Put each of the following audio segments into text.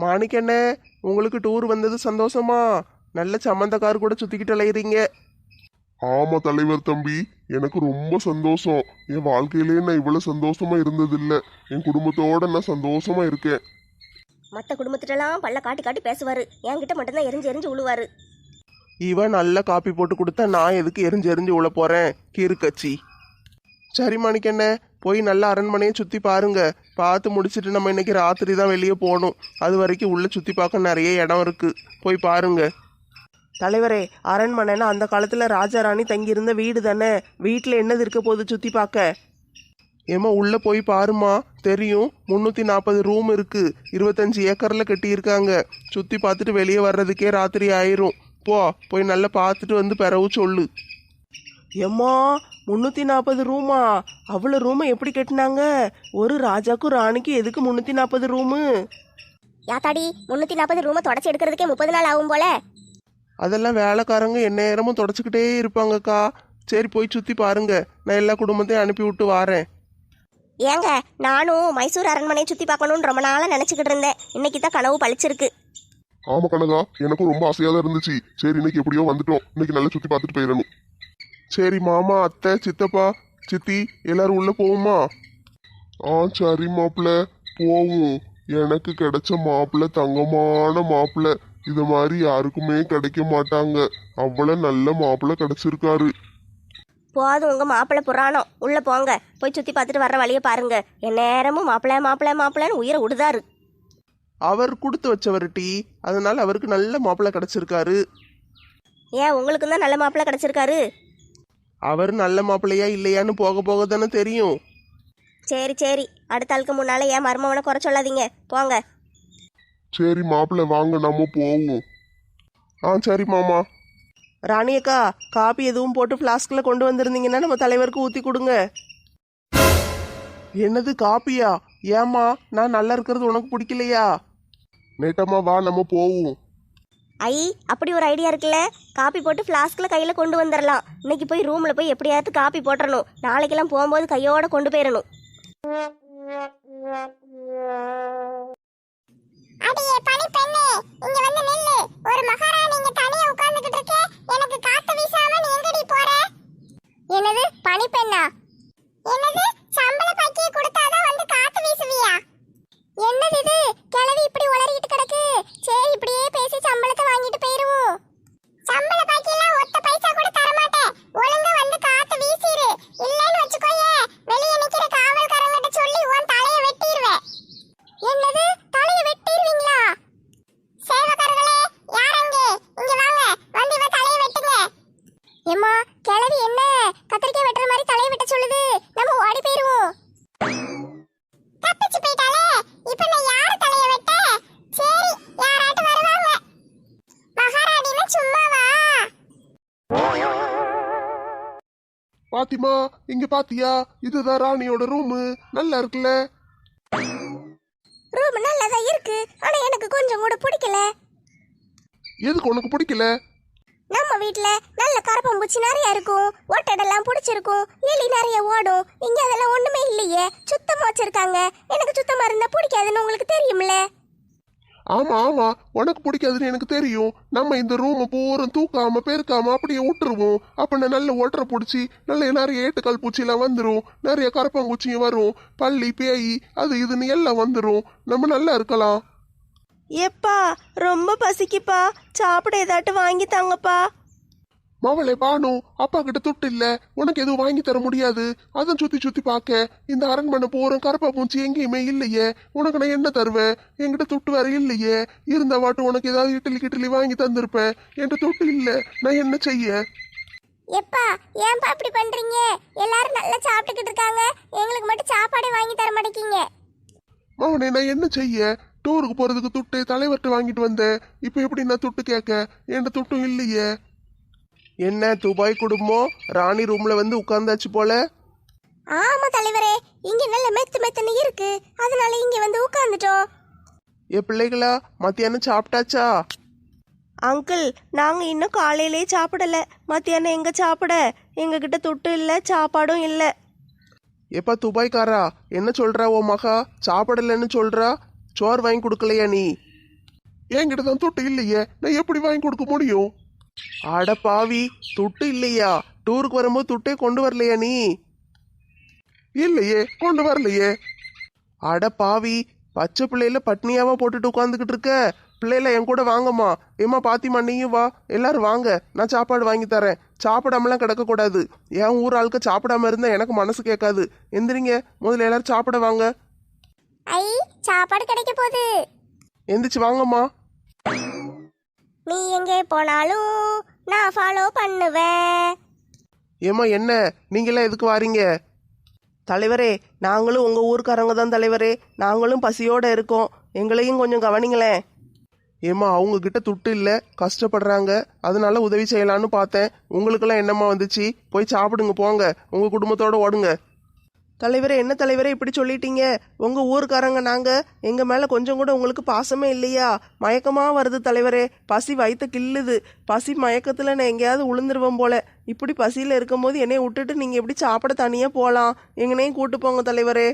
மாணிக்கண்ணே, உங்களுக்கு டூர் வந்தது சந்தோஷமா? நல்ல சம்மந்தக்கார் கூட சுத்திக்கிட்டு அலையிறீங்க. ஆமா தலைவர் தம்பி, எனக்கு ரொம்ப சந்தோஷம். என் வாழ்க்கையிலேயே நான் இவ்வளவு சந்தோஷமா இருந்ததில்ல. என் குடும்பத்தோட நான் சந்தோஷமா இருக்கேன். மற்ற குடும்பத்திட்டலாம் பல்ல காட்டி காட்டி பேசுவாரு, என்கிட்ட மட்டும்தான் எரிஞ்சு எரிஞ்சு உழுவாரு. இவன் நல்ல காப்பி போட்டு கொடுத்தா நான் எதுக்கு எரிஞ்சு எரிஞ்சு உள்ள போறேன்? கீறுக்கச்சி. சரி மாணிக்கண்ணே, போய் நல்ல அரண்மனையை சுற்றி பாருங்க. பார்த்து முடிச்சுட்டு நம்ம இன்னைக்கு ராத்திரி தான் வெளியே போகணும். அது வரைக்கும் உள்ளே சுற்றி பார்க்க நிறைய இடம் இருக்கு, போய் பாருங்க. தலைவரே, அரண்மனைன்னா அந்த காலத்தில் ராஜா ராணி தங்கியிருந்த வீடு தானே. வீட்டில் என்னது இருக்க போகுது சுற்றி பார்க்க? ஏமா உள்ளே போய் பாருமா, தெரியும். 340 ரூம் இருக்கு, 25 ஏக்கரில் கட்டியிருக்காங்க. சுற்றி பார்த்துட்டு வெளியே வர்றதுக்கே ராத்திரி ஆயிரும். போய் நல்லா பார்த்துட்டு வந்து பிறவு சொல்லு. ஏம்மா, 340 ரூமா? அவ்வளோ ரூமை எப்படி கட்டினாங்க? ஒரு ராஜாக்கும் ராணிக்கும் எதுக்கு 340 ரூமு? யாத்தாடி, 340 ரூமை தொடச்சி எடுக்கிறதுக்கே 30 நாள் ஆகும் போல. அதெல்லாம் வேலைக்காரங்க எந்நேரமும் தொடச்சிக்கிட்டே இருப்பாங்கக்கா. சரி, போய் சுற்றி பாருங்க. நான் எல்லா குடும்பத்தையும் அனுப்பி விட்டு வாரேன். ஏங்க, நானும் மைசூர் அரண்மனையை சுற்றி பார்க்கணுன்னு ரொம்ப நாளாக நினச்சிக்கிட்டு இருந்தேன். இன்னைக்கு தான் கனவு பழிச்சிருக்கு. ஆமா கனகா, எனக்கும் ரொம்ப ஆசையா தான் இருந்துச்சு. சரி, இன்னைக்கு எப்படியோ வந்துட்டோம். இன்னைக்கு நல்லா சுத்தி பார்த்துட்டு போயிடணும். சரி மாமா, அத்தை, சித்தப்பா, சித்தி எல்லாரும் உள்ள போவோமா? சரி மாப்பிள்ள, போவோம். எனக்கு கிடைச்ச மாப்பிள்ள தங்கமான மாப்பிள்ள. இது மாதிரி யாருக்குமே கிடைக்க மாட்டாங்க. அவ்வளவு நல்ல மாப்பிள்ள கிடைச்சிருக்காரு. போதும் உங்க மாப்பிள்ளை புராணம். உள்ள போங்க, போய் சுற்றி பார்த்துட்டு வர்ற வழியை பாருங்க. என் நேரமும் மாப்பிள்ளை மாப்பிள்ளை மாப்பிள்ளைன்னு உயிரை விடுதாரு. அவர் கொடுத்து வச்சவர் டீ, அதனால அவருக்கு நல்ல மாப்பிள்ளை கிடைச்சிருக்காரு. ஏன், உங்களுக்கு தான் நல்ல மாப்பிள்ளை கிடைச்சிருக்காரு? அவர் நல்ல மாப்பிள்ளையா இல்லையான்னு போக போக தானே தெரியும். சரி சரி, அடுத்த ஆளுக்கு முன்னால ஏன் மருமவனை குறை சொல்லாதீங்க, போங்க. சரி மாப்பிள்ள, வாங்க நம்ம போவோம். சரி மாமா. ராணியக்கா, காப்பி எதுவும் போட்டு ஃப்ளாஸ்கில் கொண்டு வந்திருந்தீங்கன்னா நம்ம தலைவருக்கு ஊற்றி கொடுங்க. என்னது காப்பியா? ஏம்மா, நான் நல்லா இருக்கிறது உனக்கு பிடிக்கலையா? நேட்டம்மா வா, நம்ம போவோம். ஐ, அப்படி ஒரு ஐடியா இருக்குல்ல. காப்பி போட்டு ஃப்ளாஸ்கில் கையில் கொண்டு வந்துடலாம். இன்னைக்கு போய் ரூமில் போய் எப்படியாவது காப்பி போட்டுறணும். நாளைக்கெல்லாம் போகும்போது கையோட கொண்டு போயிடணும். அடியே பனி பெண்ணே, இங்க வந்து நில்லு. ஒரு மகாராணி இங்க தனியா உட்கார்ந்துகிட்டு இருக்கே, எனக்கு காத்து வீசாம நீ எங்கடி போற? என்னது பனி பெண்ணா? என்னது சம்பள பாக்கிய கொடுத்தாதான் வந்து காத்து வீசுவியா? என்னது இது, கிழவி இப்படி உளறிட்டு கிடக்கு. சரி, இப்படியே பேசி சம்பளத்தை வாங்கிட்டு போயிருவோம். சம்பள பாக்கியெல்லாம் ஒத்த பைசா கூட தர மாட்டேன். ஒழுங்கா வந்து காத்து வீசிரு. இல்லன்னு வச்சுக்கோயே, வெளியே நிக்கிற காவல்காரங்கிட்ட சொல்லி உன் தலைய வெட்டிடுவேன். என்னது, தலைய வெட்டிடுவீங்களா? சேவகர்களே, யார் அங்கே? இங்க வாங்க, வந்து இவ தலைய வெட்டுங்க. ஏம்மா, கிழவி என்ன கத்திரிக்காய் வெட்டுற மாதிரி தலைய வெட்ட சொல்லுது? நம்ம ஓடி போயிருவோம். தப்பிச்சு போயிட்டாலே, இப்ப நான் யாரு தலைய வெட்ட? சரி, யாராட்டு வருவாங்க. மகாராணினா சும்மாவா? பாத்திமா, இங்க பாத்தியா? இதுதான் ராணியோட ரூமு. நல்லா இருக்குல்ல? ரூம் நல்லதா இருக்கு, ஆனா எனக்கு கொஞ்சம் கூட பிடிக்கல. எதுக்கு உனக்கு பிடிக்கல? நம்ம வீட்ல நல்ல கரப்பாம்பூச்சி நிறைய இருக்கும், ஒட்டடெல்லாம் பிடிச்சிருக்கும், எலி நிறைய ஓடும். இங்க அதெல்லாம் ஒண்ணுமே இல்லையே, சுத்தமா வச்சிருக்காங்க. எனக்கு சுத்தமா இருந்தா பிடிக்காதுன்னு உங்களுக்கு தெரியும்ல. ஆமா ஆமா, உனக்கு பிடிக்காதுன்னு எனக்கு தெரியும். நம்ம இந்த ரூமை பூரா தூக்காம பெருக்காம அப்படியே விட்டுருவோம். அப்ப நல்ல ஒட்டரை பிடிச்சி நல்ல நிறைய ஏட்டுக்கால் பூச்சியெல்லாம் வந்துடும். நிறைய கரப்பாம்பூச்சியும் வரும். பள்ளி பேய் அது இதுன்னு எல்லாம் வந்துடும். நம்ம நல்லா இருக்கலாம். எப்பா, ரொம்ப பசிக்குப்பா, சாப்பிட ஏதாட்டு வாங்கி தாங்கப்பா. மவளே பானு, அப்பா கிட்ட துட்டு இல்ல, உனக்கு எதுவும் வாங்கி தர முடியாது. அதான் சுத்தி சுத்தி பார்க்க இந்த அரண்மனை போறோம். கரப்பா பூச்சி எங்கேயுமே இல்லையே. உனக்கு நான் என்ன தருவேன்? என்கிட்ட துட்டு வேற இல்லையே. இருந்த வாட்டு உனக்கு ஏதாவது இட்லி கிட்லி வாங்கி தந்திருப்பேன். என்கிட்ட துட்டு இல்ல, நான் என்ன செய்ய? எப்பா, ஏன்பா இப்படி பண்றீங்க? எல்லாரும் நல்லா சாப்பிட்டுக்கிட்டு இருக்காங்க, எங்களுக்கு மட்டும் சாப்பாடே வாங்கி தர மாட்டேங்கீங்க. மவனே, நான் என்ன செய்ய? டூருக்கு போறதுக்கு துட்டு தலைவர்கிட்ட வாங்கிட்டு வந்தேன். இப்ப எப்படி நான் துட்டு கேட்க? என்கிட்ட துட்டும் இல்லையே. என்ன துபாய் குடும்பம் ராணி ரூம்ல வந்து உட்கார்ந்தாச்சு போல. ஆமா தலைவரே, இங்க நல்ல மெத்து மெத்துன்னு இருக்கு, அதனால இங்க வந்து உட்கார்ந்துட்டோம். பிள்ளைகளா, மத்தியானம் சாப்பிட்டாச்சா? அங்கிள், நாங்க இன்னும் காலையிலே சாப்பிடல. மத்தியானம் எங்க சாப்பிட? எங்க கிட்ட துட்டு இல்ல, சாப்பாடும் இல்ல. எப்பா துபாய்க்காரா, என்ன சொல்றா? ஓ மகா சாப்பிடலன்னு சொல்றா. சோறு வாங்கி கொடுக்கலையா நீ? என்கிட்ட தான் துட்டு இல்லையே, நான் எப்படி வாங்கி கொடுக்க முடியும்? அட பாவி, துட்டு இல்லையா? டூருக்கு வரும்போது துட்டே கொண்டு வரலையா நீ? இல்லையே, கொண்டு வரலையே. அட பாவி, பச்சை பிள்ளையில பட்னியாவா போட்டுட்டு உட்காந்துக்கிட்டு இருக்க. பிள்ளைல என் கூட வாங்கம்மா. ஏம்மா பாத்திமா, நீயும் வா, எல்லாரும் வாங்க, நான் சாப்பாடு வாங்கி தரேன். சாப்பிடாமலாம் கிடக்கக்கூடாது. என் ஊர் ஆளுக்க சாப்பிடாம இருந்தா எனக்கு மனசு கேட்காது. எந்திரிங்க, முதல்ல எல்லாரும் சாப்பிட வாங்க. ஐ சாப்பாடு கிடைக்க போகுது. எந்திரிச்சு வாங்கம்மா. நீ எங்கே போனாலும் நான் ஃபாலோ பண்ணுவேன். ஏம்மா என்ன, நீங்களாம் எதுக்கு வாரீங்க? தலைவரே, நாங்களும் உங்கள் ஊருக்காரங்க தான் தலைவரே. நாங்களும் பசியோடு இருக்கோம், எங்களையும் கொஞ்சம் கவனிங்களேன். ஏம்மா அவங்க கிட்ட துட்டு இல்லை, கஷ்டப்படுறாங்க, அதனால உதவி செய்யலான்னு பார்த்தேன். உங்களுக்கெல்லாம் என்னம்மா வந்துச்சு? போய் சாப்பிடுங்க, போங்க, உங்கள் குடும்பத்தோடு ஓடுங்க. தலைவரே, என்ன தலைவரே இப்படி சொல்லிட்டீங்க? உங்கள் ஊருக்காரங்க நாங்கள், எங்கள் மேலே கொஞ்சம் கூட உங்களுக்கு பாசமே இல்லையா? மயக்கமாக வருது தலைவரே, பசி வயிற்று கிள்ளுது. பசி மயக்கத்தில் நான் எங்கேயாவது உளுந்துருவேன் போல. இப்படி பசியில் இருக்கும்போது என்னைய விட்டுட்டு நீங்கள் எப்படி சாப்பிட தனியாக போகலாம்? எங்கனையும் கூட்டு போங்க தலைவரே.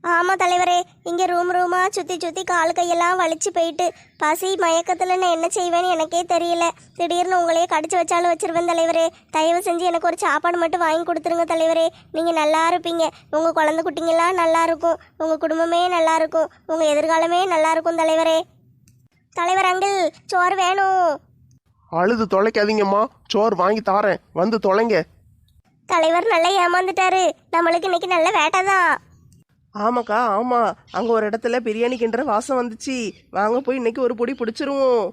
ஆமாம் தலைவரே, இங்கே ரூமாக சுற்றி கால் கையெல்லாம் வலிச்சு போயிட்டு பசி மயக்கத்தில் நான் என்ன செய்வேன்னு எனக்கே தெரியல. திடீர்னு உங்களையே கடிச்சு வச்சாலும் வச்சிருவேன் தலைவரே. தயவு செஞ்சு எனக்கு ஒரு சாப்பாடு மட்டும் வாங்கி கொடுத்துருங்க தலைவரே. நீங்கள் நல்லா இருப்பீங்க, உங்கள் குழந்தை குட்டிங்கெல்லாம் நல்லா இருக்கும், உங்கள் குடும்பமே நல்லா இருக்கும், உங்கள் எதிர்காலமே நல்லா இருக்கும் தலைவரே. தலைவர் அங்கிள், சோறு வேணும். அழுது தொலைக்காதீங்கம்மா, சோறு வாங்கி தாரேன், வந்து தொலைங்க. தலைவர் நல்லா ஏமாந்துட்டாரு, நம்மளுக்கு இன்னைக்கு நல்ல வேட்டை தான். ஆமாக்கா ஆமாம், அங்கே ஒரு இடத்துல பிரியாணி கிண்டுற வாசம் வந்துச்சு. வாங்க போய் இன்னைக்கு ஒரு பொடி பிடிச்சிருவோம்.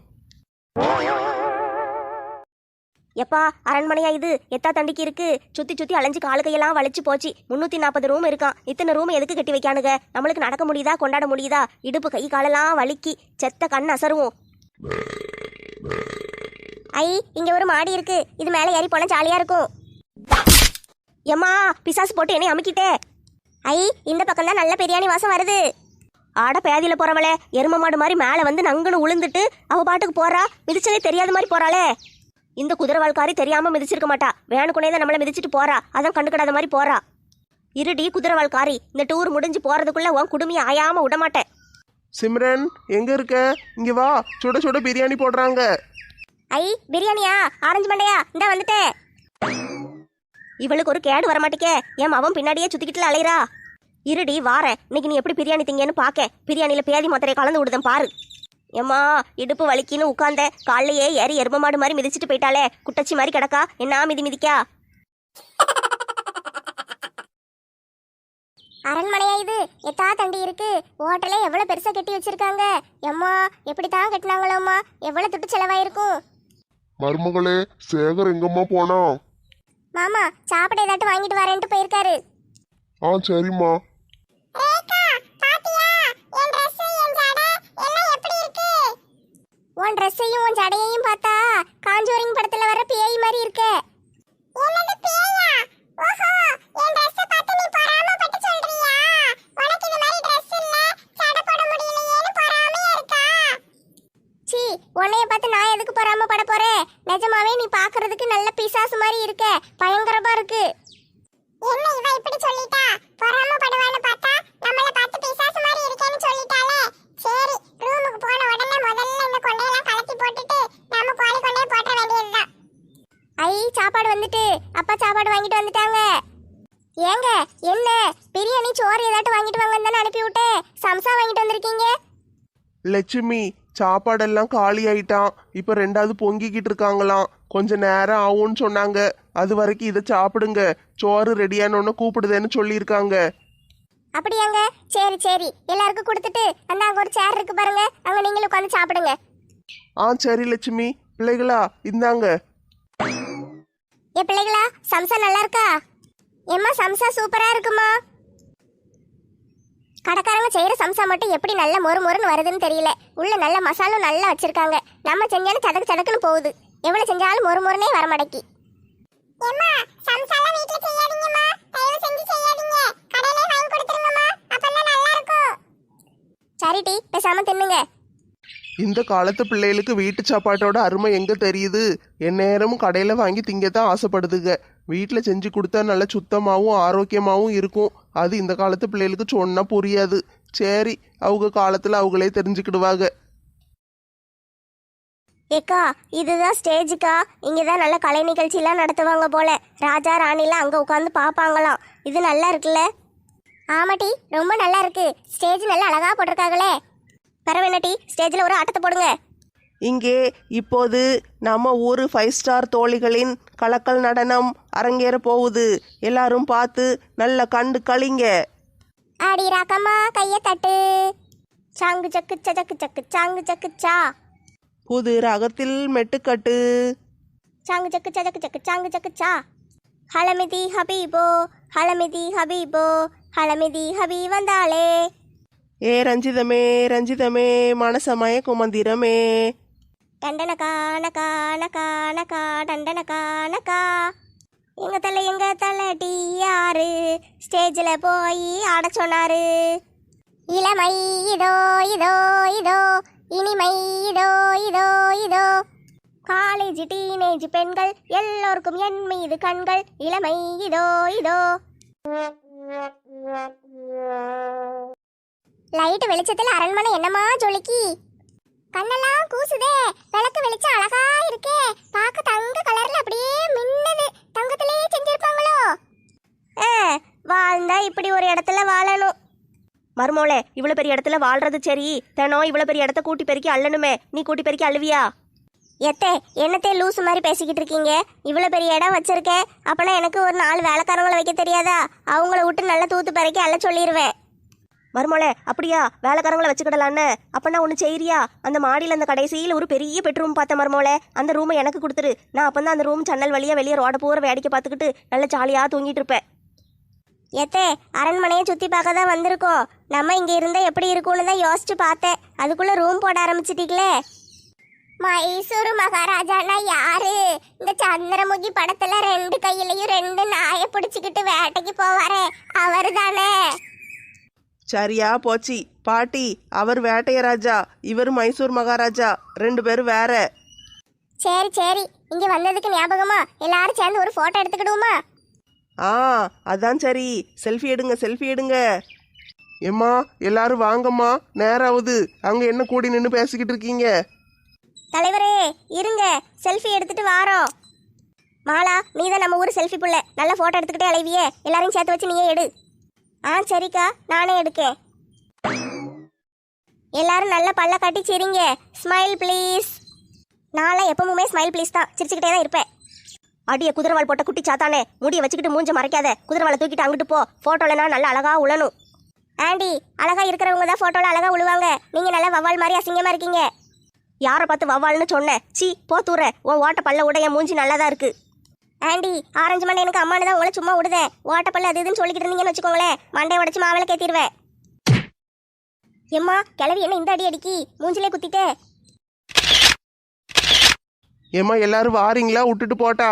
எப்பா அரண்மனையா இது? எத்தா தண்டிக்கு இருக்கு? சுற்றி அலைஞ்சு காலு கையெல்லாம் வலிச்சு போச்சு. 340 ரூம் இருக்கான். இத்தனை ரூம் எதுக்கு கட்டி வைக்கானுங்க? நம்மளுக்கு நடக்க முடியுதா, கொண்டாட முடியுதா? இடுப்பு கை காலெல்லாம் வலிக்கி செத்த கண் அசருவோம். ஐ இங்க ஒரு மாடி இருக்கு, இது மேலே ஏறி போனா ஜாலியா இருக்கும். எம்மா பிசாசு போட்டு என்னை அமுக்கிட்டே. ஐ இந்த பக்கம் தான் நல்ல பிரியாணி வாசம் வருது. ஆட பேதியில போறவளே, எரும மாடு மாதிரி மேலே வந்து நங்குன்னு உளுந்துட்டு அவ பாட்டுக்கு போறா. மிதிச்சதே தெரியாத மாதிரி போறாளே. இந்த குதிரைவாழ்காரி தெரியாம மிதிச்சிருக்க மாட்டா, வேணுக்குனே தான் நம்மளை மிதிச்சிட்டு போறா. அதான் கண்டுக்கிடாத மாதிரி போறா. இருடி குதிரைவாழ்காரி, இந்த டூர் முடிஞ்சு போறதுக்குள்ள உன் குடுமையை ஆயாம விடமாட்டேன். சிம்ரன் எங்க இருக்க? இங்க வா, சுட சுட பிரியாணி போடுறாங்க. ஐ பிரியாணியா? ஆரஞ்சு மண்டையா, இந்த வந்துட்டேன். இவளுக்கு ஒரு கேடு வரமாட்டேக்கே, என் அவன் பின்னாடியே சுத்திக்கிட்டு அலையிறா. இருடி வாரேன், இன்னைக்கு நீ எப்படி பிரியாணி திங்கன்னு பாக்க. பிரியாணியில பேதி மாத்திரையை கலந்து விடுதேன் பாரு. ஏம்மா இடுப்பு வலிக்கின்னு உட்கார்ந்த, காலையே ஏறி எரும மாடு மாதிரி மிதிச்சிட்டு போயிட்டாலே. குட்டச்சி மாதிரி கிடக்கா, என்ன மிதிக்கா? அரண்மனையா இது? எத்தா தண்டி இருக்கு. ஹோட்டலே எவ்வளவு பெருசா கட்டி வச்சிருக்காங்க. எம்மா எப்படித்தான் கட்டினாங்களோம்மா, எவ்வளவு துட்டு செலவாயிருக்கும். மருமகளே, சேகர் எங்கம்மா போனா? மாமா சாப்பிட ஏதாட்டும் வாங்கிட்டு வரேன்ட்டு போயிருக்காரு. சரிம்மா. உன் ட்ரெஸ்ஸையும் உன் ஜடையையும் பார்த்தா காஞ்சோரிங் படத்துல வர பேய் மாதிரி இருக்க. என்னது பேயா? ஓஹோ, என் ட்ரெஸ் பார்த்து நீ பொறாமப்பட்டு சொல்றியா? உனக்கு இந்த மாதிரி ட்ரெஸ் இல்ல, ஜடை போட முடியலையேன்னு பொறாமையா இருக்கா? சீ, உன்னைய பார்த்து நான் எதுக்கு பொறாமப்பட போறேன்? நிஜமாவே நீ பார்க்கிறதுக்கு நல்ல பிசாசு மாதிரி இருக்க, பயங்கரமா இருக்கு. என்ன இவ இப்படி சொல்லிட்டா? பொறாமப்படுவான்னு பார்த்தா நம்மள பார்த்து பிசாசு மாதிரி இருக்கேன்னு சொல்லிட்டாளே. சரி, ரூமுக்கு போன உடனே முதல்ல இந்த கொண்டையெல்லாம் கலத்தி போட்டுட்டு நம்ம கோழி கொண்டைய போட்ட வேண்டியதுதான். ஐ சாப்பாடு வந்துட்டு, அப்பா சாப்பாடு வாங்கிட்டு வந்துட்டாங்க. ஏங்க என்ன பிரியாணி சோறு ஏதாட்டும் வாங்கிட்டு வாங்கன்னு தானே அனுப்பி விட்டேன். சம்சா வாங்கிட்டு வந்திருக்கீங்க. லட்சுமி, சாப்பாடெல்லாம் காலி ஆயிட்டான். இப்போ ரெண்டாவது பொங்கிக்கிட்டு இருக்காங்களாம். கொஞ்ச நேரம் ஆகும்னு சொன்னாங்க. அது வரைக்கும் இதை சாப்பிடுங்க, சோறு ரெடியானோன்னு கூப்பிடுதேன்னு சொல்லியிருக்காங்க. அப்படியாங்க? சரி சரி, எல்லாருக்கும் கொடுத்துட்டு அந்த அங்க ஒரு சேர் இருக்கு பாருங்க, அங்க நீங்களும் உட்காந்து சாப்பிடுங்க. சரி லட்சுமி. பிள்ளைகளா இந்தாங்க. ஏ பிள்ளைகளா, சம்சா நல்லா இருக்கா? ஏம்மா சம்சா சூப்பரா இருக்குமா. கடைக்காரங்க செய்யற சம்சா மட்டும் எப்படி நல்ல மொறு மொறுன்னு வருதுன்னு தெரியல. உள்ள நல்ல மசாலும் நல்லா வச்சிருக்காங்க. நம்ம செஞ்சாலும் சதக்கு சதக்குன்னு போகுது. எவ்வளவு செஞ்சாலும் மொறு மொறுனே வர மாட்டேக்கி. ஏம்மா சம்சாலாம் வீட்ல செய்யாதீங்கம்மா, தயவு செஞ்சு செய்யாதீங்க, கடையிலே வாங்கி கொடுத்துருங்கம்மா, அப்பதான் நல்லா இருக்கும். சரி டி, பேசாம தின்னுங்க. இந்த காலத்து பிள்ளைகளுக்கு வீட்டு சாப்பாட்டோட அருமை எங்க தெரியுது? எந்நேரமும் கடையில வாங்கி திங்கத்தான் ஆசைப்படுதுங்க. வீட்டில் செஞ்சு கொடுத்தா நல்ல சுத்தமாகவும் ஆரோக்கியமாகவும் இருக்கும். அது இந்த காலத்து பிள்ளைகளுக்கு சொன்னா புரியாது. சரி, அவங்க காலத்துல அவங்களே தெரிஞ்சுக்கிடுவாங்க. ஏக்கா இதுதான் ஸ்டேஜுக்கா. இங்கே தான் நல்ல கலை நிகழ்ச்சியெல்லாம் நடத்துவாங்க போல. ராஜா ராணிலாம் அங்கே உட்காந்து பார்ப்பாங்களாம். இது நல்லா இருக்குல்ல? ஆமாட்டி, ரொம்ப நல்லா இருக்கு. ஸ்டேஜ் நல்லா அழகா போட்டிருக்காங்களே. பரவாயில்லட்டி, ஸ்டேஜில் ஒரு ஆட்டத்தை போடுங்க. இங்கே இப்போது நம்ம ஊர் 5 ஸ்டார் தோழிகளின் கலக்கல் நடனம் அரங்கேற போகுது. எல்லாரும் பார்த்து நல்ல கண்டு களிங்க. ஆடி ராக்கம்மா கைய தட்டு. சாங்கு சக்கு சக்கு சக்கு சாங்கு சக்கு சா. புது ராகத்தில் மெட்டுக்கட்டு. சாங்கு சக்கு சக்கு சக்கு சாங்கு சக்கு சா. ஹலமிதி ஹபீபோ ஹலமிதி ஹபீபோ ஹலமிதி ஹபீ வந்தாளே. ஏ ரஞ்சிதமே ரஞ்சிதமே மனசமய மந்திரமே. டண்டனக்கா நக்கா நக்கா நக்கா டண்டனக்கா நக்கா. எங்க தலை டி யாரு ஸ்டேஜில் போய் ஆட சொன்னாரு. இளமை இதோ இதோ இதோ, இனிமை இதோ இதோ இதோ. காலேஜ் டீனேஜ் பெண்கள் எல்லோருக்கும் என் மீது கண்கள். இளமை இதோ இதோ. லைட் வெளிச்சத்துல அரண்மனை என்னமா ஜொலிக்கி. கண்ணெல்லாம் கூசுதே. விளக்கு வெளிச்சம் அழகா இருக்கே. பார்க்க தங்க கலர்ல அப்படியே மின்னுது. தங்கத்திலே செஞ்சிருப்பாங்களோ? வாழ்ந்தா இப்படி ஒரு இடத்துல வாழணும். மருமோளே, இவ்வளோ பெரிய இடத்துல வாழ்றது சரி. தினம் இவ்வளோ பெரிய இடத்த கூட்டி பெருக்கி அள்ளணுமே. நீ கூட்டி பெருக்கி அழுவியா? எத்தே என்னத்தே லூசு மாதிரி பேசிக்கிட்டு இருக்கீங்க? இவ்வளோ பெரிய இடம் வச்சிருக்கேன். அப்பனா எனக்கு ஒரு 4 வேலைக்காரங்களை வைக்க தெரியாதா? அவங்கள விட்டு நல்லா தூத்து பெருக்கி அள்ள சொல்லிடுவேன். மருமோளே, அப்படியா? வேலைக்காரங்களை வச்சுக்கிடலான்னு. அப்பனா ஒன்று செய்யறியா? அந்த மாடியில் அந்த கடைசியில் ஒரு பெரிய பெட்ரூம் பார்த்தேன் மருமோளே. அந்த ரூமை எனக்கு கொடுத்துரு. நான் அப்போ தான் அந்த ரூம் ஜன்னல் வழியாக வெளியே ரோட பூரா வேடிக்கை பார்த்துக்கிட்டு நல்ல ஜாலியாக தூங்கிட்டு இருப்பேன். ஏத்தே, அரண்மனையை சுற்றி பார்க்க தான் வந்திருக்கோம். நம்ம இங்கே இருந்தால் எப்படி இருக்கும்னு தான் யோசிச்சு பார்த்தேன். அதுக்குள்ளே ரூம் போட ஆரம்பிச்சிட்டீங்களே. மைசூர் மகாராஜானா யாரு? இந்த சந்திரமுகி படத்துல 2 கையிலையும் 2 நாயை பிடிச்சுக்கிட்டு வேட்டைக்கு போவாரே, அவரு தானே? சரியா போச்சு பாட்டி. அவர் வேட்டையராஜா, இவர் மைசூர் மகாராஜா. 2 பேரும் வேற. சரி சரி, இங்க வந்ததுக்கு ஞாபகமா எல்லாரும் சேர்ந்து ஒரு போட்டோ எடுத்துக்கிடுவோமா? ஆ அதான் சரி. செல்ஃபி எடுங்க செல்ஃபி எடுங்க. ஏம்மா எல்லாரும் வாங்கம்மா, நேராவது. அங்க என்ன கூடி நின்று பேசிக்கிட்டு இருக்கீங்க? தலைவரே இருங்க, செல்ஃபி எடுத்துட்டு வாரோம். மாலா, நீ தான் நம்ம ஊர் செல்ஃபி புள்ள. நல்ல ஃபோட்டோ எடுத்துக்கிட்டே அலைவியே. எல்லாரையும் சேர்த்து வச்சு நீயே எடு. ஆ சரிக்கா, நானே எடுக்கேன். எல்லாரும் நல்ல பல்ல காட்டி சிரிங்க. Smile please. நான்லாம் எப்பவுமே ஸ்மைல் ப்ளீஸ் தான், சிரிச்சுக்கிட்டே தான் இருப்பேன். அடிய குதிரவால் போட்ட குட்டி சாத்தானே, முடியை வச்சுக்கிட்டு மூஞ்ச மறைக்காத. குதிரவாலை தூக்கிட்டு அங்கிட்டு போ. ஃபோட்டோலனா நல்லா அழகா உழணும். ஆண்டி, அழகா இருக்கிறவங்க தான் ஃபோட்டோவில் அழகா உழுவாங்க. நீங்கள் நல்லா வவ்வால் மாதிரி அசிங்கமாக இருக்கீங்க. யாரை பார்த்து வவ்வால்னு சொன்னேன்? சீ போ தூர. உன் ஓட்ட பல்ல உடைய மூஞ்சி நல்லா தான் இருக்கு. ஆண்டி, ஆரஞ்சு மண்டை எனக்கு அம்மானு தான் உங்களை சும்மா விடுதேன். ஓட்ட பல்ல அது இதுன்னு சொல்லிக்கிட்டு இருந்தீங்கன்னு வச்சுக்கோங்களேன், மண்டையை உடச்சு மாவில கேத்திடுவேன். எம்மா, கிளவி என்ன இந்த அடி அடிக்கி? மூஞ்சிலே குத்திட்டே. ஏம்மா எல்லாரும் வாரீங்களா? விட்டுட்டு போட்டா?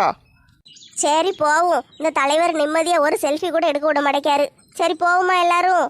சரி போவோம். இந்த தலைவர் நிம்மதியாக ஒரு செல்ஃபி கூட எடுக்க விட மாட்டேக்காரு. சரி போவோமா எல்லாரும்?